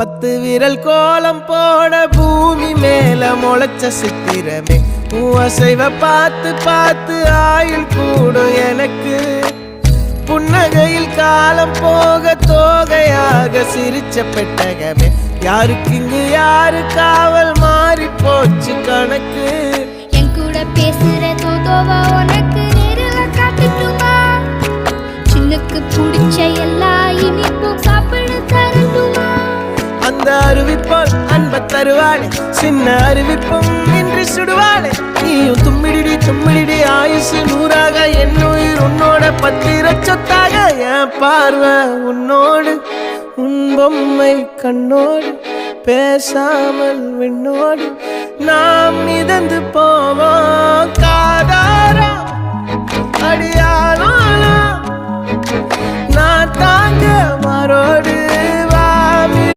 10 விரல் கோலம் போட பூமி மேல முளைச்ச சித்திரமே அசைவ பார்த்து பார்த்து ஆயுள் கூடும் எனக்கு புன்னகையில் காலம் போக தோகையாக சிரிச்ச பெட்டகமே யாருக்கு இங்கு யாரு காவல் மாறி போச்சு கணக்கு என் கூட பேசுற தோதோவா உனக்கு நேரில் காட்டுட்டுமா சின்னுக்கு பிடிச்ச எல்லா இனிப்பும் சாப்பிட தரட்டுமா அந்த அறிவிப்பால் அன்ப தருவாளே சின்ன அறிவிப்பும் இன்றி சுடுவாளே நீயும் தும்மிடி தும்மிடி ஆயுசு 100ஆக என் உயிர் உன்னோட 10 சொத்தாக என் பார்வை உன்னோடு உன் பொம்மை கண்ணோடு பேசாமல் விண்ணோடு நாம் மிதந்து போவோம் காதாரா அடியாளோ நான் தாங்க மாறோடு